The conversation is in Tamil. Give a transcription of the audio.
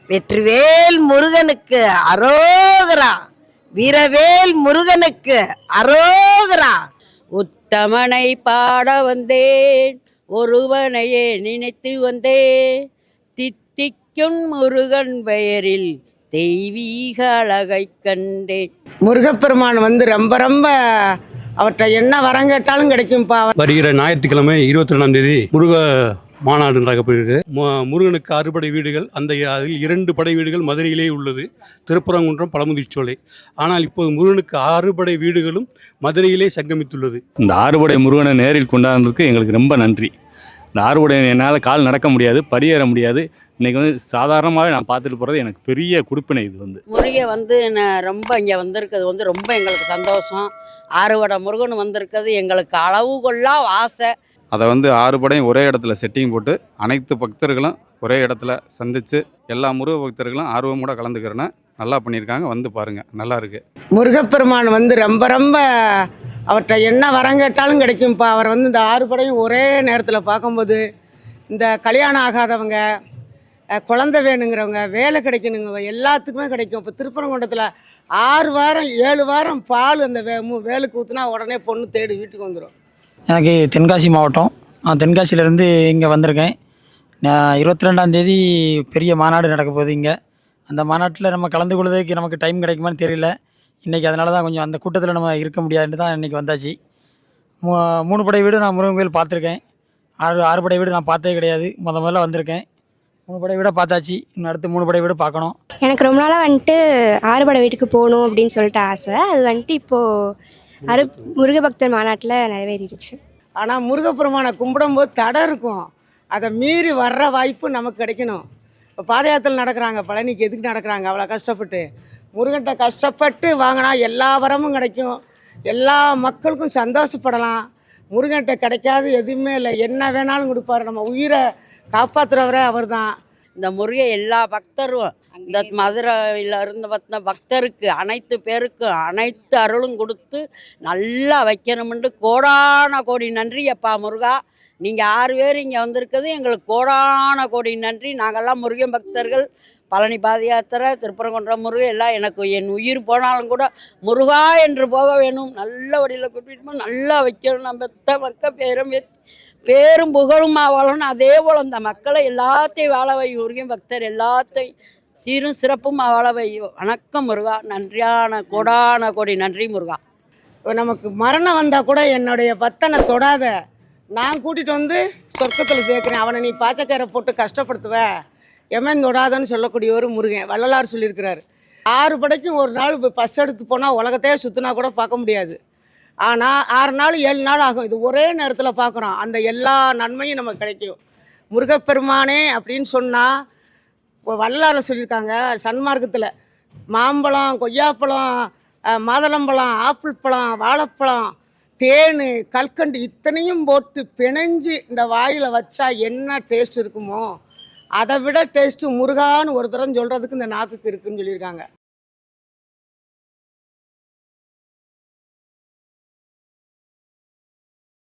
வெற்றிவேல் முருகனுக்கு அரோகரா. வீரவேல் முருகனுக்கு அரோகரா. உத்தமனை பாட வந்தேன், ஒருவனையே நினைத்து வந்தேன். தித்திக்கும் முருகன் பெயரில் தெய்வீக அழகை கண்டேன். முருகப்பெருமான் ரொம்ப ரொம்ப அவற்றை என்ன வரம் கேட்டாலும் கிடைக்கும்பா. வருகிற ஞாயிற்றுக்கிழமை 22ஆம் தேதி முருக மாநாடு நடக்கப்படுகிறது. முருகனுக்கு 6 படை வீடுகள், அதில் 2 படை வீடுகள் மதுரையிலே உள்ளது, திருப்பரங்குன்றம், பழமுதிர்ச்சோலை. ஆனால் இப்போது முருகனுக்கு 6 படை வீடுகளும் மதுரையிலே சங்கமித்துள்ளது. இந்த 6 படை முருகனை நேரில் கொண்டாடுறதுக்கு எங்களுக்கு ரொம்ப நன்றி. இந்த 6 படை என்னால் கால் நடக்க முடியாது, படியேற முடியாது. இன்றைக்கி சாதாரணமாகவே நான் பார்த்துட்டு போகிறது எனக்கு பெரிய குடுப்பினை. இது முருகன் நான் ரொம்ப இங்கே வந்திருக்கிறது ரொம்ப எங்களுக்கு சந்தோஷம். 6 படை முருகன் வந்திருக்கிறது எங்களுக்கு அளவுகொள்ளா ஆசை. அதை 6 படையும் ஒரே இடத்துல செட்டிங் போட்டு அனைத்து பக்தர்களும் ஒரே இடத்துல சந்தித்து எல்லா முருக பக்தர்களும் ஆர்வமோட கலந்துக்கிறேன்னு நல்லா பண்ணியிருக்காங்க. வந்து பாருங்கள், நல்லா இருக்குது. முருகப்பெருமான் ரொம்ப ரொம்ப அவற்றை என்ன வரம் கேட்டாலும் கிடைக்கும்ப்பா. அவர் இந்த 6 படையும் ஒரே நேரத்தில் பார்க்கும்போது இந்த கல்யாணம் ஆகாதவங்க, குழந்தை வேணுங்கிறவங்க, வேலை கிடைக்கணுங்க, எல்லாத்துக்குமே கிடைக்கும். இப்போ திருப்பரங்குன்றத்தில் 6 வாரம் 7 வாரம் பால் அந்த வேலுக்கு ஊற்றுனா உடனே பொண்ணு தேடி வீட்டுக்கு வந்துடும். எனக்கு தென்காசி மாவட்டம், நான் தென்காசியிலேருந்து இங்கே வந்திருக்கேன். 22ஆம் தேதி பெரிய மாநாடு நடக்க போகுது இங்கே. அந்த மாநாட்டில் நம்ம கலந்து கொள்வதற்கு நமக்கு டைம் கிடைக்குமான்னு தெரியல இன்றைக்கி. அதனால தான் கொஞ்சம் அந்த கூட்டத்தில் நம்ம இருக்க முடியாதுன்னு தான் இன்றைக்கி வந்தாச்சு. 3 படை வீடு நான் முருகன் கோயில் பார்த்துருக்கேன். 6 படை வீடு நான் பார்த்ததே கிடையாது, முதல்ல வந்திருக்கேன். 3 படை வீடை பார்த்தாச்சு, இன்னும் அடுத்து 3 படை வீடு பார்க்கணும். எனக்கு ரொம்ப நாளாக 6 படை வீட்டுக்கு போகணும் அப்படின்னு சொல்லிட்டு ஆசை. அது இப்போது முருக பக்தர் மாநாட்டில் நிறைவேறிடுச்சு. ஆனால் முருகப்பெருமானை கும்பிடும்போது தடை இருக்கும், அதை மீறி வர்ற வாய்ப்பு நமக்கு கிடைக்கணும். இப்போ பாத யாத்திரை நடக்கிறாங்க, பழனிக்கு எதுக்கு நடக்கிறாங்க? அவ்வளோ கஷ்டப்பட்டு முருகன்கிட்ட கஷ்டப்பட்டு வாங்கினா எல்லா வரமும் கிடைக்கும், எல்லா மக்களுக்கும் சந்தோஷப்படலாம். முருகன்கிட்ட கிடைக்காது எதுவுமே இல்லை, என்ன வேணாலும் கொடுப்பாரு. நம்ம உயிரை காப்பாற்றுறவரே அவர் தான். இந்த முருகன் எல்லா பக்தரும், இந்த மதுரையில் இருந்து பார்த்தின பக்தருக்கு அனைத்து பேருக்கும் அனைத்து அருளும் கொடுத்து நல்லா வைக்கணும்னு கோடான கோடி நன்றி. அப்பா முருகா, நீங்கள் 6 பேர் இங்கே வந்திருக்கிறது எங்களுக்கு கோடான கோடி நன்றி. நாங்கள்லாம் முருகன் பக்தர்கள். பழனி பாத யாத்திரை, திருப்பரங்குன்றம் முருகன் எல்லாம் எனக்கு என் உயிர் போனாலும் கூட முருகா என்று போக வேணும். நல்ல வழியில் கூட்டிகிட்டு நல்லா வைக்கணும். நம்ம பெத்த மக்கள் பேரும் புகழுமா வாழணும். அதே போல் அந்த மக்களை எல்லாத்தையும் வாழ வை முருகன் பக்தர், எல்லாத்தையும் சீரும் சிறப்புமா வாழ வை. வணக்கம் முருகா, நன்றியான கோடான கோடி நன்றி முருகா. நமக்கு மரணம் வந்தால் கூட என்னுடைய பக்தனை தொடாத, நான் கூட்டிகிட்டு சொர்க்கத்தில் சேர்க்குறேன், அவனை நீ பாச்சக்கரை போட்டு கஷ்டப்படுத்துவ, எமன் தொடாதன்னு சொல்லக்கூடிய ஒரு முருகன். வள்ளலார் சொல்லியிருக்கிறார். 6 படைக்கும் ஒரு நாள் பஸ் எடுத்து போனால் உலகத்தையே சுற்றினா கூட பார்க்க முடியாது. ஆனால் 6 நாள் 7 நாள் ஆகும். இது ஒரே நேரத்தில் பார்க்குறோம். அந்த எல்லா நன்மையும் நமக்கு கிடைக்கும். முருகப்பெருமானே அப்படின்னு சொன்னால் இப்போ வள்ளலார் சொல்லியிருக்காங்க சன்மார்க்கத்தில், மாம்பழம், கொய்யாப்பழம், மாதுளம்பழம், ஆப்பிள் பழம், வாழைப்பழம், தேன், கல்கண்டு இத்தனையும் போட்டு பிணைஞ்சு இந்த வாயில் வச்சா என்ன டேஸ்ட் இருக்குமோ அதை விட டேஸ்ட்டு முருகான்னு ஒரு தரம் சொல்கிறதுக்கு இந்த நாக்குக்கு இருக்குதுன்னு சொல்லியிருக்காங்க.